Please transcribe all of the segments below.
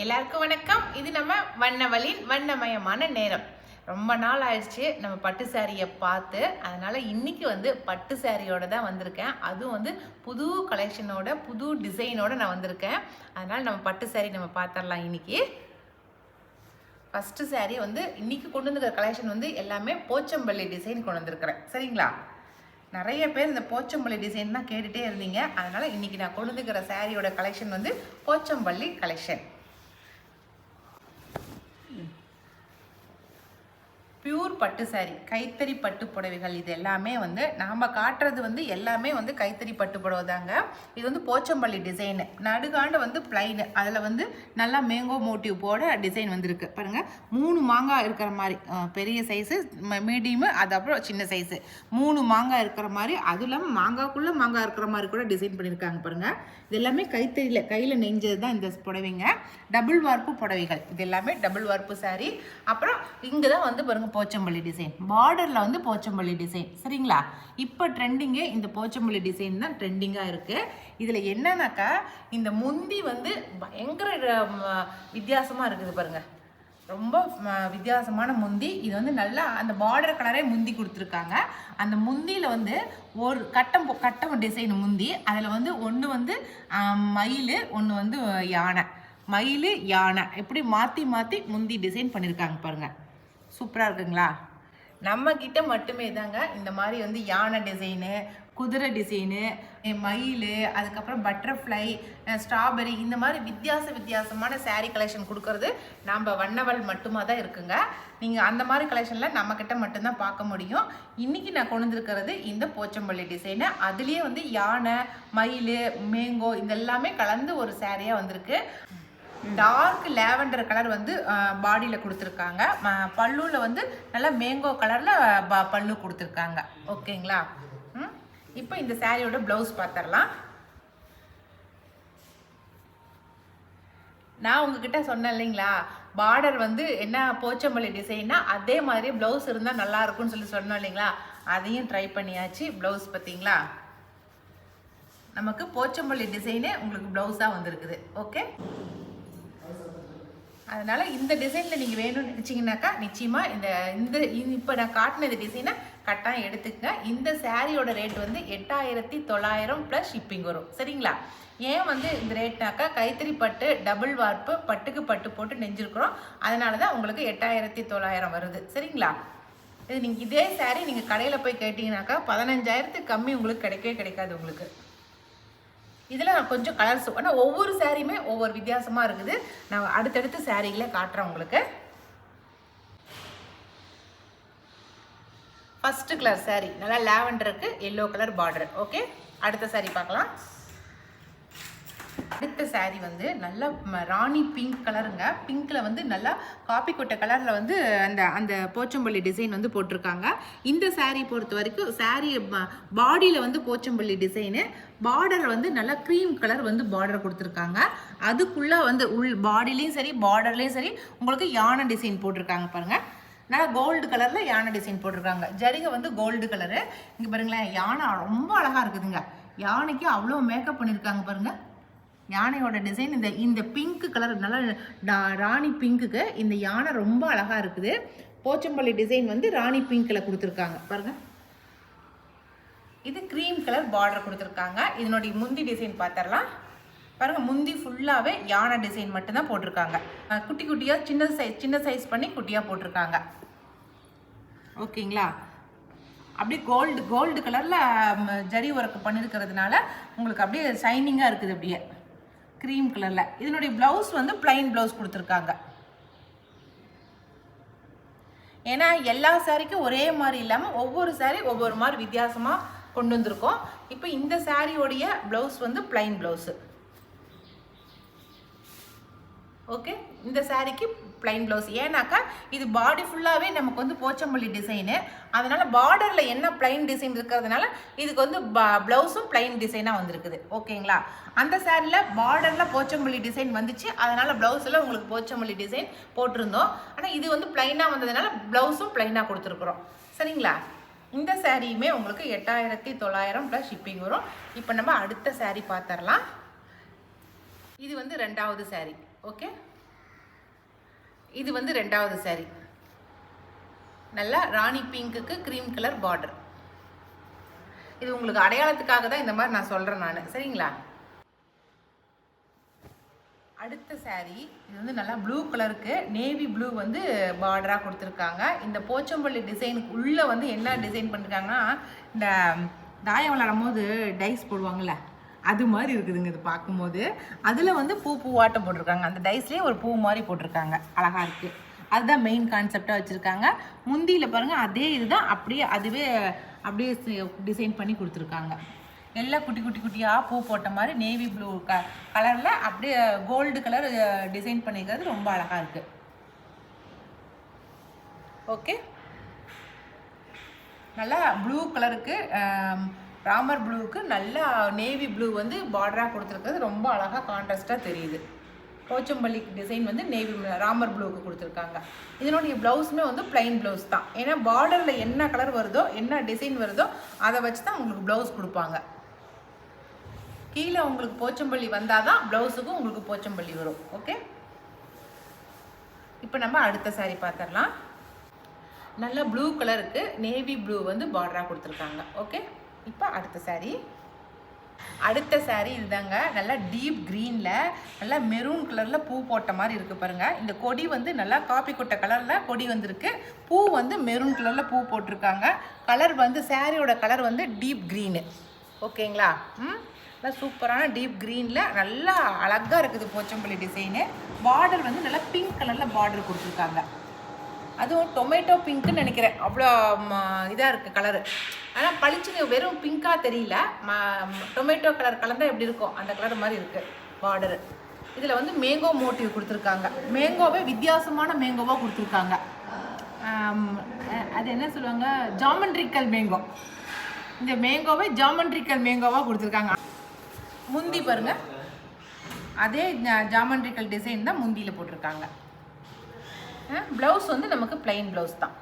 எல்லாருக்கும் வணக்கம். இது நம்ம வண்ணவழியின் வண்ணமயமான நேரம். ரொம்ப நாள் ஆயிடுச்சு நம்ம பட்டு சாரியை பார்த்து. அதனால இன்னைக்கு வந்து பட்டு சாரியோட தான் வந்திருக்கேன். அதுவும் வந்து புது கலெக்ஷனோட புது டிசைனோட நான் வந்திருக்கேன். அதனால நம்ம பட்டு சாரி நம்ம பார்த்துடலாம். இன்னைக்கு ஃபஸ்ட்டு சாரி வந்து இன்னைக்கு கொண்டு வந்துருக்கிற கலெக்ஷன் வந்து எல்லாமே போச்சம்பள்ளி டிசைன் கொண்டு வந்திருக்கிறேன். சரிங்களா? நிறைய பேர் இந்த போச்சம்பள்ளி டிசைன் தான் கேட்டுகிட்டே இருந்தீங்க. அதனால் இன்றைக்கி நான் கொண்டு வந்துக்கிற சாரியோட கலெக்ஷன் வந்து போச்சம்பள்ளி கலெக்ஷன். பியூர் பட்டு சாரி, கைத்தறி பட்டு புடவைகள். இது எல்லாமே வந்து நாம் காட்டுறது வந்து எல்லாமே வந்து கைத்தறி பட்டு புடவை தாங்க. இது வந்து போச்சம்பள்ளி டிசைனு, நடுகாண்டு வந்து பிளைனு, அதில் வந்து நல்லா மேங்கோ மோட்டிவ் போட டிசைன் வந்துருக்கு பாருங்கள். 3 மாங்காய் இருக்கிற மாதிரி, பெரிய சைஸு, மீடியமு, அது அப்புறம் சின்ன சைஸு, 3 மாங்காய் இருக்கிற மாதிரி, அது இல்லாமல் மாங்காய்க்குள்ளே மாங்காய் இருக்கிற மாதிரி கூட டிசைன் பண்ணியிருக்காங்க பாருங்கள். இது எல்லாமே கைத்தறியில் கையில் நெஞ்சது தான் இந்த புடவைங்க. டபுள் வார்ப்பு புடவைகள். இது எல்லாமே டபுள் வார்ப்பு சாரி. அப்புறம் இங்கே தான் வந்து பாருங்கள் போச்சம்பள்ளி டிசைன், பார்டரில் வந்து போச்சம்பள்ளி டிசைன். சரிங்களா? இப்போ ட்ரெண்டிங்கே இந்த போச்சம்பள்ளி டிசைன் தான் ட்ரெண்டிங்காக இருக்குது. இதில் என்னன்னாக்கா இந்த முந்தி வந்து பயங்கர வித்தியாசமாக இருக்குது பாருங்கள். ரொம்ப வித்தியாசமான முந்தி. இது வந்து நல்லா அந்த பார்டர் கலரே முந்தி கொடுத்துருக்காங்க. அந்த முந்தியில் வந்து ஒரு கட்டம் டிசைன் முந்தி. அதில் வந்து ஒன்று வந்து மயில், ஒன்று வந்து யானை. மயில் யானை இப்படி மாற்றி மாற்றி முந்தி டிசைன் பண்ணியிருக்காங்க பாருங்கள். சூப்பராக இருக்குங்களா? நம்ம கிட்ட மட்டுமே தாங்க இந்த மாதிரி வந்து யானை டிசைனு, குதிரை டிசைனு, மயில், அதுக்கப்புறம் பட்டர்ஃப்ளை, ஸ்ட்ராபெரி, இந்த மாதிரி வித்தியாசமான சாரீ கலெக்ஷன் கொடுக்கறது நம்ம வண்ணவள் மட்டுமா தான் இருக்குங்க. நீங்கள் அந்த மாதிரி கலெக்ஷனில் நம்மக்கிட்ட மட்டும்தான் பார்க்க முடியும். இன்றைக்கி நான் கொண்டு வந்துருக்கிறது இந்த போச்சம்பள்ளி டிசைனு. அதுலேயே வந்து யானை, மயில், மேங்கோ இதெல்லாமே கலந்து ஒரு சாரியாக வந்திருக்கு. டார்க் லேவண்டர் கலர் வந்து பாடியில் கொடுத்துருக்காங்க. பல்லுவில் வந்து நல்லா மேங்கோ கலரில் பல்லு கொடுத்துருக்காங்க. ஓகேங்களா? இப்போ இந்த சாரியோட ப்ளவுஸ் பார்த்துடலாம். நான் உங்ககிட்ட சொன்னேன் இல்லைங்களா, பார்டர் வந்து என்ன போச்சம்பள்ளி டிசைன்னா அதே மாதிரி ப்ளவுஸ் இருந்தால் நல்லா இருக்கும்னு சொல்லி சொன்னோம் இல்லைங்களா. அதையும் ட்ரை பண்ணியாச்சு. ப்ளவுஸ் பார்த்தீங்களா, நமக்கு போச்சம்பள்ளி டிசைனே உங்களுக்கு ப்ளவுஸாக வந்திருக்குது. ஓகே, அதனால் இந்த டிசைனில் நீங்கள் வேணும்னு நினச்சிங்கனாக்கா நிச்சயமாக இந்த இப்போ நான் காட்டின இந்த டிசைனை கட்டாயம் எடுத்துக்கங்க. இந்த சாரியோட ரேட் வந்து 8900 ப்ளஸ் ஷிப்பிங் வரும். சரிங்களா? ஏன் வந்து இந்த ரேட்னாக்கா கைத்தறி பட்டு டபுள் வார்ப்பு, பட்டுக்கு பட்டு போட்டு நெஞ்சிருக்கிறோம். அதனால தான் உங்களுக்கு 8900 வருது. சரிங்களா? இது நீங்கள் இதே சாரி நீங்கள் கடையில் போய் கேட்டிங்கனாக்கா 15000க்கு கம்மி உங்களுக்கு கிடைக்கவே கிடைக்காது உங்களுக்கு. இதில் கொஞ்சம் கலர்ஸ், ஆனால் ஒவ்வொரு சாரியுமே ஒவ்வொரு வித்தியாசமாக இருக்குது. நான் அடுத்தடுத்து சாரிகளை காட்டுறேன் உங்களுக்கு. ஃபஸ்ட்டு கலர் சாரி நல்லா லேவண்டருக்கு எல்லோ கலர் பார்டர். ஓகே, அடுத்த சாரி பார்க்கலாம். அடுத்த சாரி வந்து நல்லா ராணி பிங்க் கலருங்க. பிங்க்கில் வந்து நல்லா காப்பி கொட்டை கலரில் வந்து அந்த போச்சம்பள்ளி டிசைன் வந்து போட்டிருக்காங்க. இந்த சாரீ பொறுத்த வரைக்கும் சாரீ பாடியில் வந்து போச்சம்பள்ளி டிசைனு, பார்டர் வந்து நல்லா க்ரீம் கலர் வந்து பார்டர் கொடுத்துருக்காங்க. அதுக்குள்ளே வந்து பாடிலையும் சரி பார்டர்லேயும் சரி உங்களுக்கு யானை டிசைன் போட்டிருக்காங்க பாருங்கள். நல்லா கோல்டு கலரில் யானை டிசைன் போட்டிருக்காங்க. ஜரிகை வந்து கோல்டு கலரு. இங்கே பாருங்களேன், யானை ரொம்ப அழகாக இருக்குதுங்க. யானைக்கு அவ்வளோ மேக்கப் பண்ணியிருக்காங்க பாருங்கள். யானையோட டிசைன் இந்த பிங்க் கலர் நல்லா ராணி பிங்க்குக்கு இந்த யானை ரொம்ப அழகாக இருக்குது. போச்சம்பள்ளி டிசைன் வந்து ராணி பிங்க்கில் கொடுத்துருக்காங்க பாருங்கள். இது க்ரீம் கலர் பார்டர் கொடுத்துருக்காங்க. இதனுடைய முந்தி டிசைன் பார்த்துடலாம் பாருங்கள். முந்தி ஃபுல்லாகவே யானை டிசைன் மட்டும்தான் போட்டிருக்காங்க. குட்டி குட்டியாக சின்ன சைஸ் பண்ணி குட்டியாக போட்டிருக்காங்க. ஓகேங்களா? அப்படியே கோல்டு கலரில் ஜரி ஒர்க் பண்ணியிருக்கிறதுனால உங்களுக்கு அப்படியே ஷைனிங்காக இருக்குது. அப்படியே க்ரீம் கலரில். இதனுடைய ப்ளவுஸ் வந்து பிளைன் ப்ளவுஸ் கொடுத்துருக்காங்க. ஏன்னா எல்லா சாரிக்கும் ஒரே மாதிரி இல்லாமல் ஒவ்வொரு சாரி ஒவ்வொரு மாதிரி வித்தியாசமாக கொண்டு வந்திருக்கோம். இப்போ இந்த சாரியோடைய ப்ளவுஸ் வந்து பிளைன் ப்ளவுஸு. ஓகே, இந்த சாரிக்கு பிளைன் ப்ளவுஸ். ஏன்னாக்கா இது பாடி ஃபுல்லாகவே நமக்கு வந்து போச்சம்பள்ளி டிசைனு. அதனால் பார்டரில் என்ன பிளைன் டிசைன் இருக்கிறதுனால இதுக்கு வந்து ப்ளவுஸும் பிளைன் டிசைனாக வந்திருக்குது. ஓகேங்களா? அந்த சாரியில் பார்டரில் போச்சம்பள்ளி டிசைன் வந்துச்சு. அதனால் ப்ளவுஸில் உங்களுக்கு போச்சம்பள்ளி டிசைன் போட்டிருந்தோம். ஆனால் இது வந்து பிளைனாக வந்ததுனால ப்ளவுஸும் பிளைனாக கொடுத்துருக்குறோம். சரிங்களா? இந்த சாரியுமே உங்களுக்கு 8900 ப்ளஸ் ஷிப்பிங் வரும். இப்போ நம்ம அடுத்த சாரி பார்த்துடலாம். இது வந்து ரெண்டாவது சாரி. ஓகே, இது வந்து 2வது saree. நல்லா ராணி பிங்க்குக்கு க்ரீம் கலர் பார்டர். இது உங்களுக்கு அடையாளத்துக்காக தான் இந்த மாதிரி நான் சொல்கிறேன் நான். சரிங்களா? அடுத்த saree இது வந்து நல்லா ப்ளூ கலருக்கு நேவி ப்ளூ வந்து பார்டராக கொடுத்துருக்காங்க. இந்த போச்சம்பள்ளி டிசைனுக்கு உள்ளே வந்து என்ன டிசைன் பண்ணிருக்காங்கன்னா, இந்த தாயம் விளாடும் போது டைஸ் போடுவாங்கள்ல, அது மாதிரி இருக்குதுங்க இது பார்க்கும்போது. அதில் வந்து பூவாட்டம் போட்டிருக்காங்க. அந்த டைஸ்லேயே ஒரு பூ மாதிரி போட்டிருக்காங்க. அழகாக இருக்குது. அதுதான் மெயின் கான்செப்டாக வச்சுருக்காங்க. முந்தியில் பாருங்கள் அதே இதுதான் அப்படியே டிசைன் பண்ணி கொடுத்துருக்காங்க. எல்லாம் குட்டி குட்டி குட்டியாக பூ போட்ட மாதிரி நேவி ப்ளூ கலரில் அப்படியே கோல்டு கலர் டிசைன் பண்ணிக்கிறது ரொம்ப அழகாக இருக்குது. ஓகே, நல்லா ப்ளூ கலருக்கு ராமர் ப்ளூவுக்கு நல்லா நேவி ப்ளூ வந்து பார்டராக கொடுத்துருக்கிறது ரொம்ப அழகாக கான்ட்ராஸ்டாக தெரியுது. போச்சம்பள்ளி டிசைன் வந்து நேவி ராமர் ப்ளூவுக்கு கொடுத்துருக்காங்க. இதனுடைய ப்ளவுஸுமே வந்து பிளைன் ப்ளவுஸ் தான். ஏன்னா பார்டரில் என்ன கலர் வருதோ என்ன டிசைன் வருதோ அதை வச்சு தான் உங்களுக்கு ப்ளவுஸ் கொடுப்பாங்க. கீழே உங்களுக்கு போச்சம்பள்ளி வந்தால் தான் ப்ளவுஸுக்கும் உங்களுக்கு போச்சம்பள்ளி வரும். ஓகே, இப்போ நம்ம அடுத்த saree பார்த்துடலாம். நல்லா ப்ளூ கலருக்கு நேவி ப்ளூ வந்து பார்டராக கொடுத்துருக்காங்க. ஓகே, இப்போ அடுத்த saree இதுதாங்க. நல்லா டீப் க்ரீனில் நல்லா மெரூன் கலரில் பூ போட்ட மாதிரி இருக்குது பாருங்கள். இந்த கொடி வந்து நல்லா காப்பி கொட்டை கலரில் கொடி வந்திருக்கு. பூ வந்து மெரூன் கலரில் பூ போட்டிருக்காங்க. கலர் வந்து சாரியோட கலர் வந்து டீப் க்ரீனு. ஓகேங்களா? நல்லா சூப்பரான டீப் க்ரீனில் நல்லா அழகாக இருக்குது போச்சம்பள்ளி டிசைனு. பார்டர் வந்து நல்லா பிங்க் கலரில் பார்டர் கொடுத்துருக்காங்க. அதுவும் டொமேட்டோ பிங்க்குன்னு நினைக்கிறேன். அவ்வளோ இதாக இருக்குது கலரு. ஆனால் பளிச்சுன்னு வெறும் பிங்காக தெரியல. டொமேட்டோ கலர் கலந்தால் எப்படி இருக்கும் அந்த கலர் மாதிரி இருக்குது பார்டரு. இதில் வந்து மேங்கோ மோட்டிவ் கொடுத்துருக்காங்க. மேங்கோவே வித்தியாசமான மேங்கோவாக கொடுத்துருக்காங்க. அது என்ன சொல்லுவாங்க, ஜாமெண்ட்ரிக்கல் மேங்கோ. இந்த மேங்கோவை ஜாமெண்ட்ரிக்கல் மேங்கோவாக கொடுத்துருக்காங்க. முந்தி பாருங்கள், அதே ஜாமெண்ட்ரிக்கல் டிசைன் தான் முந்தியில் போட்டிருக்காங்க. ப்ளவுஸ் வந்து நமக்கு பிளைன் ப்ளவுஸ் தான்.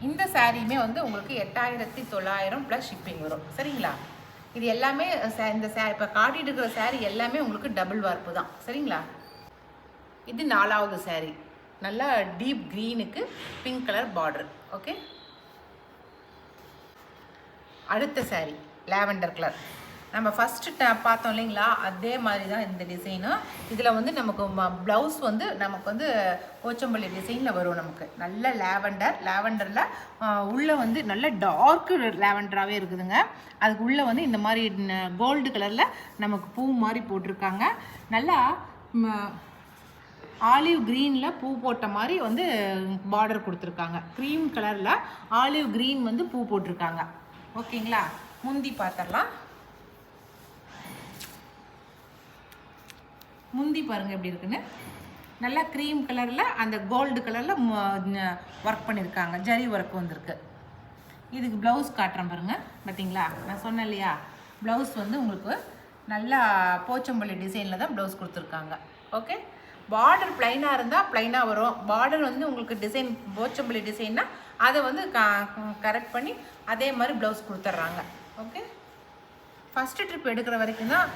இந்த சாரியுமே வந்து உங்களுக்கு 8900 ப்ளஸ் ஷிப்பிங் வரும். சரிங்களா? இது எல்லாமே இந்த இப்போ காட்டிட்டு இருக்கிற சாரீ எல்லாமே உங்களுக்கு டபுள் வார்ப்பு தான். சரிங்களா? இது 4வது saree. நல்லா டீப் க்ரீனுக்கு பிங்க் கலர் பார்டர். ஓகே, அடுத்த saree லாவெண்டர் கலர். நம்ம ஃபஸ்ட்டு பார்த்தோம் இல்லைங்களா, அதே மாதிரி தான் இந்த டிசைனும். இதில் வந்து நமக்கு ப்ளவுஸ் வந்து நமக்கு வந்து போச்சம்பள்ளி டிசைனில் வரும். நமக்கு நல்ல லாவெண்டரில் உள்ளே வந்து நல்ல டார்க்கு லாவெண்டராகவே இருக்குதுங்க. அதுக்கு உள்ளே வந்து இந்த மாதிரி கோல்டு கலரில் நமக்கு பூ மாதிரி போட்டிருக்காங்க. நல்லா ஆலிவ் க்ரீனில் பூ போட்ட மாதிரி வந்து பார்டர் கொடுத்துருக்காங்க. க்ரீம் கலரில் ஆலிவ் க்ரீன் வந்து பூ போட்டிருக்காங்க. ஓகேங்களா? முந்தி பார்த்துடலாம். முந்தி பாருங்கள் எப்படி இருக்குன்னு. நல்லா க்ரீம் கலரில் அந்த கோல்டு கலரில் ஒர்க் பண்ணியிருக்காங்க. ஜரி ஒர்க் வந்திருக்கு. இதுக்கு ப்ளவுஸ் காட்டுறேன் பாருங்கள். பார்த்தீங்களா, நான் சொன்னேன் இல்லையா, ப்ளவுஸ் வந்து உங்களுக்கு நல்லா போச்சம்பள்ளி டிசைனில் தான் ப்ளவுஸ் கொடுத்துருக்காங்க. ஓகே, பார்டர் ப்ளைனாக இருந்தால் ப்ளைனாக வரும். பார்டர் வந்து உங்களுக்கு டிசைன் போச்சம்பள்ளி டிசைன்னா அதை வந்து கரெக்ட் பண்ணி அதே மாதிரி ப்ளவுஸ் கொடுத்துட்றாங்க. ஓகே, ஃபஸ்ட்டு ட்ரிப் எடுக்கிற வரைக்கும் தான்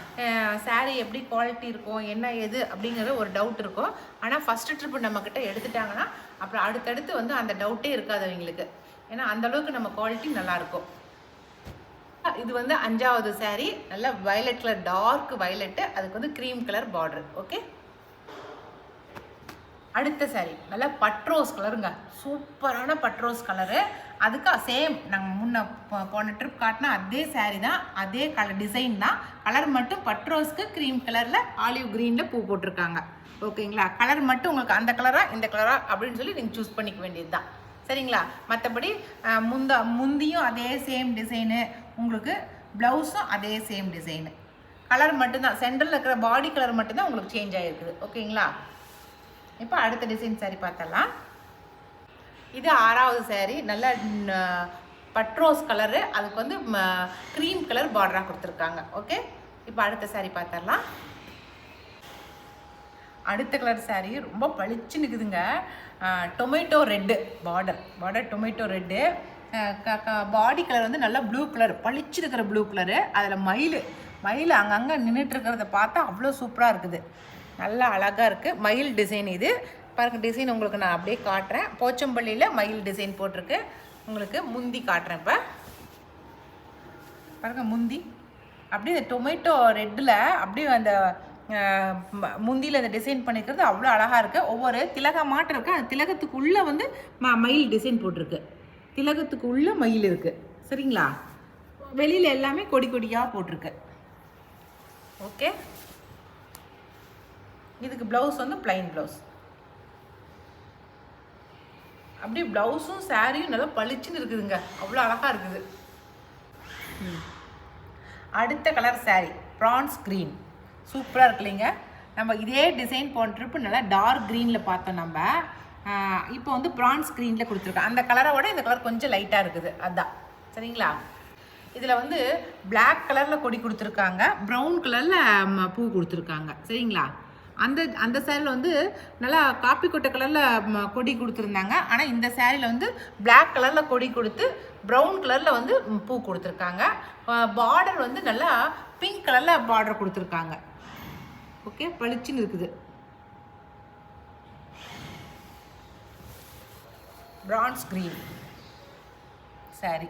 சாரீ எப்படி குவாலிட்டி இருக்கும் என்ன ஏது அப்படிங்கிற ஒரு டவுட் இருக்கும். ஆனால் ஃபஸ்ட்டு ட்ரிப் நம்மக்கிட்ட எடுத்துட்டாங்கன்னா அப்புறம் அடுத்தடுத்து வந்து அந்த டவுட்டே இருக்காது அவங்களுக்கு. ஏன்னா அந்தளவுக்கு நம்ம குவாலிட்டி நல்லாயிருக்கும். இது வந்து 5வது saree. நல்லா வயலட் கலர், டார்க் வயலட்டு, அதுக்கு வந்து க்ரீம் கலர் பார்டர். ஓகே, அடுத்த saree நல்லா பட்ரோஸ் கலருங்க. சூப்பரான பட்ரோஸ் கலரு. அதுக்கு சேம் நாங்கள் முன்ன போன ட்ரிப் காட்டினா அதே saree தான், அதே கலர் டிசைன் தான். கலர் மட்டும் பட்ரோஸ்க்கு க்ரீம் கலரில் ஆலிவ் க்ரீனில் பூ போட்டிருக்காங்க. ஓகேங்களா? கலர் மட்டும் உங்களுக்கு அந்த கலரா இந்த கலரா அப்படின்னு சொல்லி நீங்கள் சூஸ் பண்ணிக்க வேண்டியது தான். சரிங்களா? மற்றபடி முந்தியும் அதே சேம் டிசைனு, உங்களுக்கு ப்ளவுஸும் அதே சேம் டிசைனு. கலர் மட்டும்தான், சென்டரில் இருக்கிற பாடி கலர் மட்டும்தான் உங்களுக்கு சேஞ்ச் ஆகிருக்குது. ஓகேங்களா? இப்போ அடுத்த டிசைன் saree பார்த்தலாம். இது 6வது saree. நல்லா பட்ரோஸ் கலரு, அதுக்கு வந்து க்ரீம் கலர் பார்டராக கொடுத்துருக்காங்க. ஓகே, இப்போ அடுத்த saree பார்த்தரலாம். அடுத்த கலர் saree ரொம்ப பளிச்சு நிற்குதுங்க. Tomato red border tomato red. Body colour வந்து நல்லா ப்ளூ கலர், பளிச்சு இருக்கிற ப்ளூ கலரு. அதில் மயில் அங்கங்கே நின்றுட்டுருக்கிறத பார்த்தா அவ்வளோ சூப்பராக இருக்குது. நல்லா அழகாக இருக்குது. மயில் டிசைன் இது பாருங்கள். டிசைன் உங்களுக்கு நான் அப்படியே காட்டுறேன். போச்சம்பள்ளியில் மயில் டிசைன் போட்டிருக்கு. உங்களுக்கு முந்தி காட்டுறேன். இப்போ பாருங்கள் முந்தி அப்படியே இந்த டொமேட்டோ ரெட்டில் அப்படியே அந்த முந்தியில் அந்த டிசைன் பண்ணிக்கிறது அவ்வளோ அழகாக இருக்குது. ஒவ்வொரு திலக மாட்டம் இருக்குது. அந்த திலகத்துக்குள்ளே வந்து மயில் டிசைன் போட்டிருக்கு. திலகத்துக்கு உள்ள மயில் இருக்குது. சரிங்களா? வெளியில் எல்லாமே கொடி கொடியாக போட்டிருக்கு. ஓகே. இதுக்கு ப்ளவுஸ் வந்து பிளைன் ப்ளவுஸ். அப்படியே ப்ளவுஸும் சாரியும் நல்லா பளிச்சுன்னு இருக்குதுங்க. அவ்வளோ அழகாக இருக்குது. அடுத்த கலர் சாரி ப்ரான்ஸ் க்ரீன் சூப்பராக இருக்கு இல்லைங்க. நம்ம இதே டிசைன் போன ட்ரிப்பு நல்லா டார்க் க்ரீனில் பார்த்தோம். நம்ம இப்போ வந்து ப்ரான்ஸ் க்ரீனில் கொடுத்துருக்கோம். அந்த கலரோட இந்த கலர் கொஞ்சம் லைட்டாக இருக்குது. அதுதான் சரிங்களா? இதில் வந்து பிளாக் கலரில் கொடி கொடுத்துருக்காங்க, ப்ரௌன் கலரில் பூ கொடுத்துருக்காங்க. சரிங்களா? அந்த சேரீயில் வந்து நல்லா காப்பி கொட்டை கலரில் கொடி கொடுத்துருந்தாங்க. ஆனால் இந்த சேரீயில் வந்து பிளாக் கலரில் கொடி கொடுத்து ப்ரௌன் கலரில் வந்து பூ கொடுத்துருக்காங்க. பார்டர் வந்து நல்லா பிங்க் கலரில் பார்டர் கொடுத்துருக்காங்க. ஓகே, பளிச்சுன்னு இருக்குது. பிரான்ஸ் க்ரீன் சாரி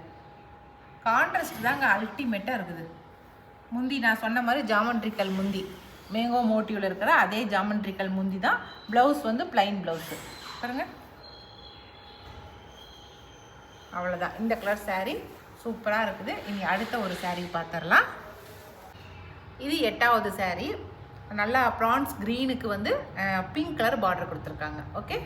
கான்ட்ராஸ்ட் தாங்க அல்டிமேட்டாக இருக்குது. முந்தி நான் சொன்ன மாதிரி ஜாமெண்ட்ரிக்கல் முந்தி, மேங்கோ மோட்டிவில் இருக்கிற அதே ஜாமெண்ட்ரிக்கல் முந்தி தான். ப்ளவுஸ் வந்து பிளைன் ப்ளவுஸு பாருங்க. அவ்வளோதான். இந்த கலர் சாரீ சூப்பராக இருக்குது. இனி அடுத்த ஒரு சாரீ பார்த்துடலாம். இது 8வது சாரீ. நல்லா ப்ரான்ஸ் க்ரீனுக்கு வந்து பிங்க் கலர் பார்டர் கொடுத்துருக்காங்க. ஓகே.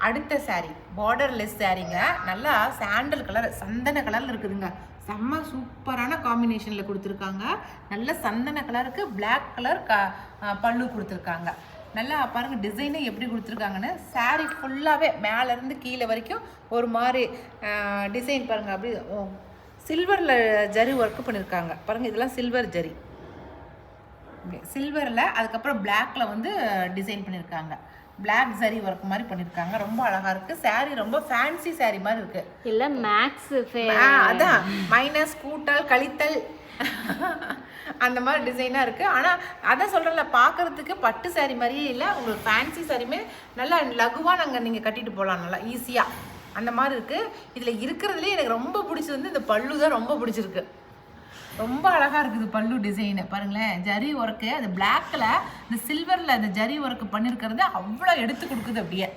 அடுத்த சாரீ பார்டர்லெஸ் சாரீங்க. நல்லா சாண்டல் கலர், சந்தன கலரில் இருக்குதுங்க. செம்ம சூப்பரான காம்பினேஷனில் கொடுத்துருக்காங்க. நல்ல சந்தன கலருக்கு பிளாக் கலர் பல்லு கொடுத்துருக்காங்க. நல்லா பாருங்கள் டிசைனே எப்படி கொடுத்துருக்காங்கன்னு. சாரீ ஃபுல்லாகவே மேலேருந்து கீழே வரைக்கும் ஒரு மாதிரி டிசைன் பாருங்கள். அப்படி சில்வரில் ஜரி ஒர்க்கு பண்ணியிருக்காங்க பாருங்கள். இதெல்லாம் சில்வர் ஜரி, சில்வரில் அதுக்கப்புறம் பிளாக்ல வந்து டிசைன் பண்ணியிருக்காங்க. பிளாக் ஜரி ஒர்க் மாதிரி பண்ணியிருக்காங்க. ரொம்ப அழகாக இருக்குது. சாரீ ரொம்ப ஃபேன்சி சாரீ மாதிரி இருக்குது. இல்லை மேக்ஸ் அதான் மைனஸ் கூட்டல் கழித்தல் அந்த மாதிரி டிசைனாக இருக்குது. ஆனால் அதான் சொல்கிறேன்ல, பார்க்குறதுக்கு பட்டு சாரீ மாதிரியே இல்லை. உங்களுக்கு ஃபேன்சி சாரீமே நல்லா லகுவாக நாங்கள் நீங்கள் கட்டிட்டு போகலாம், நல்லா ஈஸியாக அந்த மாதிரி இருக்குது. இதில் இருக்கிறதுலே எனக்கு ரொம்ப பிடிச்சது வந்து இந்த பல்லு தான் ரொம்ப பிடிச்சிருக்கு. ரொம்ப அழகாக இருக்குது பல்லு டிசைனு பாருங்களேன். ஜரி ஒர்க்கு அது பிளாக்கில் இந்த சில்வரில் அந்த ஜரி ஒர்க்கு பண்ணியிருக்கிறது அவ்வளோ எடுத்து கொடுக்குது. அப்படியே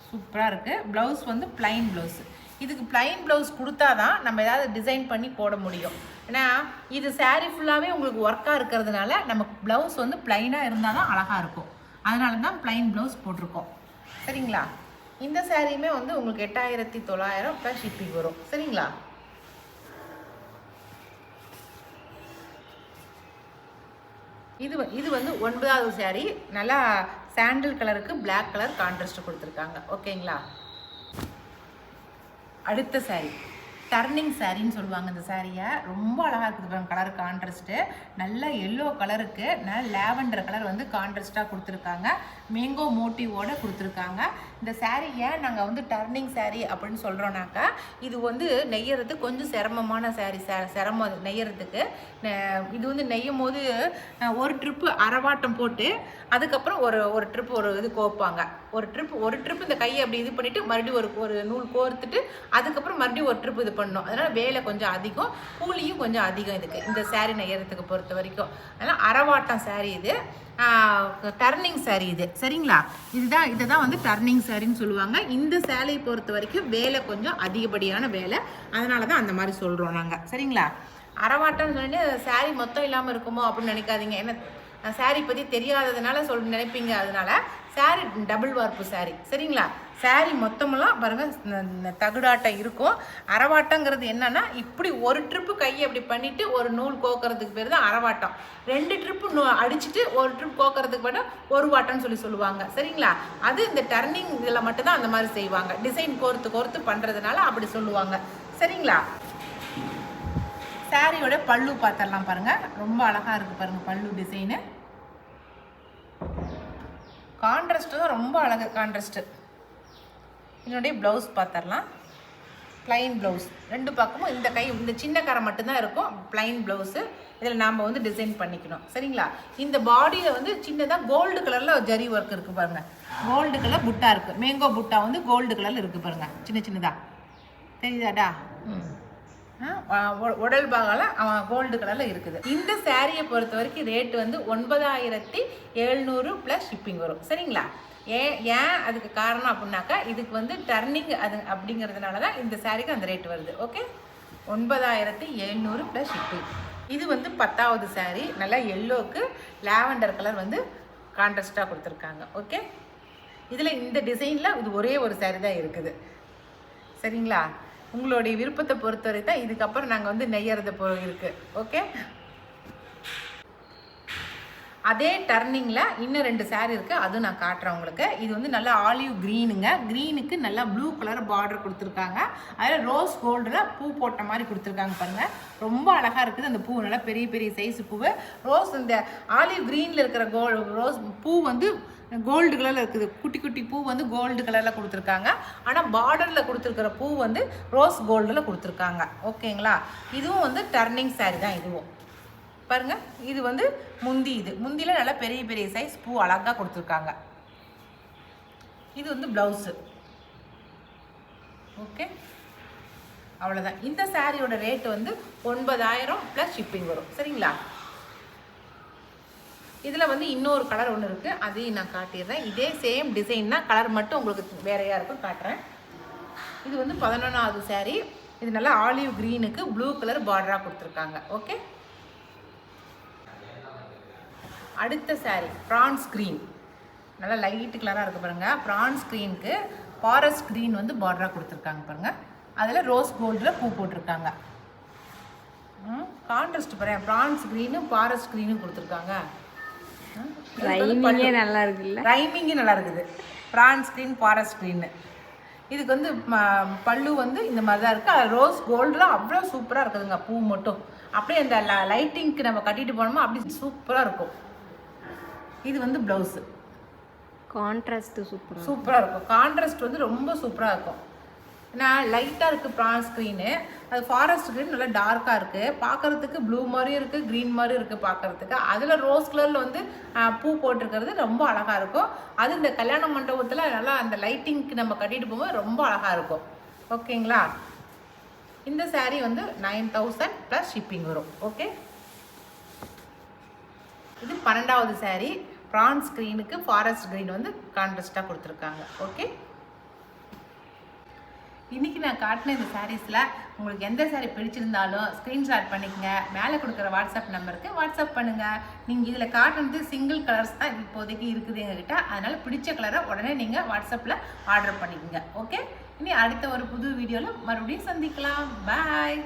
சூப்பராக இருக்குது. ப்ளவுஸ் வந்து பிளைன் ப்ளவுஸு. இதுக்கு பிளைன் ப்ளவுஸ் கொடுத்தா தான் நம்ம ஏதாவது டிசைன் பண்ணி போட முடியும். ஏன்னா இது சாரீ ஃபுல்லாகவே உங்களுக்கு ஒர்க்காக இருக்கிறதுனால நமக்கு ப்ளவுஸ் வந்து பிளைனாக இருந்தால் தான் அழகாக இருக்கும். அதனால தான் பிளைன் ப்ளவுஸ் போட்டிருக்கோம். சரிங்களா? இந்த சாரியுமே வந்து உங்களுக்கு 8900 ப்ளஸ் ஷிப்பிங் வரும். சரிங்களா? இது வந்து 9வது சாரீ. நல்லா சாண்டில் கலருக்கு பிளாக் கலர் கான்ட்ராஸ்ட் கொடுத்துருக்காங்க. ஓகேங்களா? அடுத்த சாரீ டர்னிங் சாரின்னு சொல்லுவாங்க. இந்த சாரியை ரொம்ப அழகாக இருக்குது. கலர் கான்ட்ராஸ்ட்டு நல்ல எல்லோ கலருக்கு நல்ல லேவண்டர் கலர் வந்து கான்ட்ராஸ்ட்டாக கொடுத்துருக்காங்க. மேங்கோ மோட்டிவோட கொடுத்துருக்காங்க. இந்த சாரீ ஏன் நாங்கள் வந்து டர்னிங் சாரீ அப்படின்னு சொல்கிறோன்னாக்கா, இது வந்து நெய்யறது கொஞ்சம் சிரமமான சாரீ. சிரமம் நெய்யறதுக்கு. இது வந்து நெய்யும் போது ஒரு ட்ரிப்பு அரவாட்டம் போட்டு அதுக்கப்புறம் ஒரு ட்ரிப் ஒரு இது கோப்பாங்க. ஒரு ட்ரிப் இந்த கையை அப்படி இது பண்ணிவிட்டு மறுபடியும் ஒரு நூல் கோர்த்துட்டு அதுக்கப்புறம் மறுபடியும் ஒரு ட்ரிப் இது பண்ணணும். அதனால் வேலை கொஞ்சம் அதிகம், கூலியும் கொஞ்சம் அதிகம் இதுக்கு, இந்த சாரீ நெய்யறதுக்கு பொறுத்த வரைக்கும். அதனால் அரவாட்டம் சாரீ இது. டர்னிங் சாரீ இது. சரிங்களா? இதை தான் வந்து டர்னிங் சாரின்னு சொல்லுவாங்க. இந்த சேலையை பொறுத்த வரைக்கும் வேலை கொஞ்சம் அதிகப்படியான வேலை. அதனால தான் அந்த மாதிரி சொல்கிறோம் நாங்கள். சரிங்களா? அரவாட்டம்னு சொல்லி சாரீ மொத்தம் இல்லாமல் இருக்குமோ அப்படின்னு நினைக்காதீங்க. ஏன்னா சாரீ பற்றி தெரியாததுனால நினைப்பீங்க. அதனால சாரீ டபுள் வார்ப்பு சாரீ. சரிங்களா? சாரீ மொத்தமெல்லாம் பாருங்கள் தகுடாட்டம் இருக்கும். அரவாட்டங்கிறது என்னன்னா, இப்படி ஒரு ட்ரிப்பு கையை அப்படி பண்ணிவிட்டு ஒரு நூல் கோக்கிறதுக்கு பேர் தான் அரவாட்டம். 2 ட்ரிப்பு அடிச்சுட்டு ஒரு ட்ரிப் கோக்கிறதுக்கு பேர் ஒரு வாட்டம்னு சொல்லுவாங்க. சரிங்களா? அது இந்த டர்னிங் இதில் மட்டும்தான் அந்த மாதிரி செய்வாங்க. டிசைன் கோர்த்து பண்ணுறதுனால அப்படி சொல்லுவாங்க. சரிங்களா? சாரியோட பல்லு பார்த்துடலாம் பாருங்கள். ரொம்ப அழகாக இருக்குது பாருங்கள் பல்லு டிசைனு. கான்ட்ராஸ்ட்டு தான் ரொம்ப அழகு கான்ட்ராஸ்ட்டு. என்னுடைய ப்ளவுஸ் பார்த்துடலாம். Plain blouse. 2 பக்கமும் இந்த கை இந்த சின்ன கரை மட்டும்தான் இருக்கும். Plain blouse. இதில் நாம் வந்து டிசைன் பண்ணிக்கணும். சரிங்களா? இந்த பாடியில் வந்து சின்னதாக கோல்டு கலரில் ஜரி ஒர்க் இருக்குது பாருங்கள். கோல்டு கலர் புட்டா இருக்குது. மேங்கோ புட்டா வந்து கோல்டு கலரில் இருக்குது பாருங்கள். சின்னதாக தெரியுதாடா? உடல் பாகலாம் அவன் கோல்டு கலரில் இருக்குது. இந்த சாரியை பொறுத்த வரைக்கும் ரேட்டு வந்து 9700 ப்ளஸ் ஷிப்பிங் வரும். சரிங்களா? ஏன் அதுக்கு காரணம் அப்படின்னாக்கா இதுக்கு வந்து டர்னிங் அது அப்படிங்கிறதுனால தான் இந்த சாரிக்கு அந்த ரேட் வருது. Okay, 9700 plus shipping. இது வந்து 10வது சாரீ. நல்லா எல்லோவுக்கு லாவெண்டர் கலர் வந்து கான்ட்ராஸ்டாக கொடுத்துருக்காங்க. ஓகே, இதில் இந்த டிசைனில் இது ஒரே ஒரு சாரீ தான் இருக்குது. சரிங்களா? உங்களுடைய விருப்பத்தை பொறுத்தவரை தான் இதுக்கப்புறம் நாங்கள் வந்து நெய்யறது இருக்குது. ஓகே, அதே டர்னிங்கில் இன்னும் 2 சாரீ இருக்குது, அதுவும் நான் காட்டுறேன் உங்களுக்கு. இது வந்து நல்லா ஆலிவ் க்ரீனுங்க. க்ரீனுக்கு நல்லா ப்ளூ கலர் பார்டர் கொடுத்துருக்காங்க. அதில் ரோஸ் கோல்டில் பூ போட்ட மாதிரி கொடுத்துருக்காங்க பாருங்கள். ரொம்ப அழகாக இருக்குது அந்த பூ. நல்லா பெரிய பெரிய சைஸு பூவு. ரோஸ் இந்த ஆலிவ் க்ரீனில் இருக்கிற ரோஸ் பூ வந்து கோல்டு கலரில் இருக்குது. குட்டி குட்டி பூ வந்து கோல்டு கலரில் கொடுத்துருக்காங்க. ஆனால் பார்டரில் கொடுத்துருக்கிற பூ வந்து ரோஸ் கோல்டில் கொடுத்துருக்காங்க. ஓகேங்களா? இதுவும் வந்து டர்னிங் சாரீ தான். இதுவும் பாருங்கள். இது வந்து முந்தி. இது முந்தியில் நல்லா பெரிய பெரிய சைஸ் பூ அழகாக கொடுத்துருக்காங்க. இது வந்து ப்ளவுஸு. ஓகே, அவ்வளோதான். இந்த சாரியோட ரேட்டு வந்து 9000 ப்ளஸ் ஷிப்பிங் வரும். சரிங்களா? இதில் வந்து இன்னொரு கலர் ஒன்று இருக்குது, அதையும் நான் காட்டிடுறேன். இதே சேம் டிசைன் தான், கலர் மட்டும் உங்களுக்கு வேறையாக இருக்கும். காட்டுறேன். இது வந்து 11வது சாரீ. இது நல்லா ஆலிவ் க்ரீனுக்கு ப்ளூ கலர் பார்டராக கொடுத்துருக்காங்க. ஓகே, அடுத்த சாரீ ப்ரான்ஸ் க்ரீன். நல்லா லைட்டு கலராக இருக்குது பாருங்கள். ப்ரான்ஸ் க்ரீனுக்கு ஃபாரஸ்ட் க்ரீன் வந்து பார்டராக கொடுத்துருக்காங்க பாருங்கள். அதில் ரோஸ் கோல்டில் பூ போட்டிருக்காங்க. கான்ட்ராஸ்ட் பாருங்கள். ப்ரான்ஸ் க்ரீனும் ஃபாரஸ்ட் க்ரீனும் கொடுத்துருக்காங்க. ரைமிங்கே நல்லா இருக்குல்ல? ரைமிங்கே நல்லா இருக்குது. France green forest green. இதுக்கு வந்து பல்லு வந்து இந்த மாதிரி தான் இருக்குது. அது ரோஸ் கோல்டெலாம் அவ்வளோ சூப்பராக இருக்குதுங்க. பூ மட்டும் அப்படியே அந்த லைட்டிங்க்கு நம்ம கட்டிட்டு போனோமோ அப்படி சூப்பராக இருக்கும். இது வந்து ப்ளவுஸு. கான்ட்ராஸ்ட் சூப்பராக இருக்கும். கான்ட்ராஸ்ட் வந்து ரொம்ப சூப்பராக இருக்கும். நான் லைட்டாக இருக்குது ப்ரான்ஸ் க்ரீனு. அது ஃபாரஸ்ட் க்ரீன் நல்லா டார்க்காக இருக்குது. பார்க்குறதுக்கு ப்ளூ மாதிரியும் இருக்குது, க்ரீன் மாதிரியும் இருக்குது பார்க்குறதுக்கு. அதில் ரோஸ் கலரில் வந்து பூ போட்டிருக்கிறது ரொம்ப அழகாக இருக்கும். அது இந்த கல்யாண மண்டபத்தில் நல்லா அந்த லைட்டிங்க்கு நம்ம கட்டிட்டு போகும்போது ரொம்ப அழகாக இருக்கும். ஓகேங்களா? இந்த சாரீ வந்து 9000 ப்ளஸ் ஷிப்பிங் வரும். ஓகே, இது 12வது சாரீ. ப்ரான்ஸ் க்ரீனுக்கு ஃபாரஸ்ட் க்ரீன் வந்து கான்ட்ராஸ்டாக கொடுத்துருக்காங்க. ஓகே, இன்றைக்கி நான் காட்டின இந்த சாரீஸில் உங்களுக்கு எந்த சாரீ பிடிச்சிருந்தாலும் ஸ்க்ரீன்ஷாட் பண்ணிக்கங்க. மேலே கொடுக்குற வாட்ஸ்அப் நம்பருக்கு வாட்ஸ்அப் பண்ணுங்கள். நீங்கள் இதில் காட்டுறது சிங்கிள் கலர்ஸ் தான் இப்போதைக்கு இருக்குது எங்ககிட்ட. அதனால் பிடிச்ச கலரை உடனே நீங்கள் வாட்ஸ்அப்பில் ஆர்டர் பண்ணிக்கோங்க. ஓகே, இனி அடுத்த ஒரு புது வீடியோவில் மறுபடியும் சந்திக்கலாம். பாய்.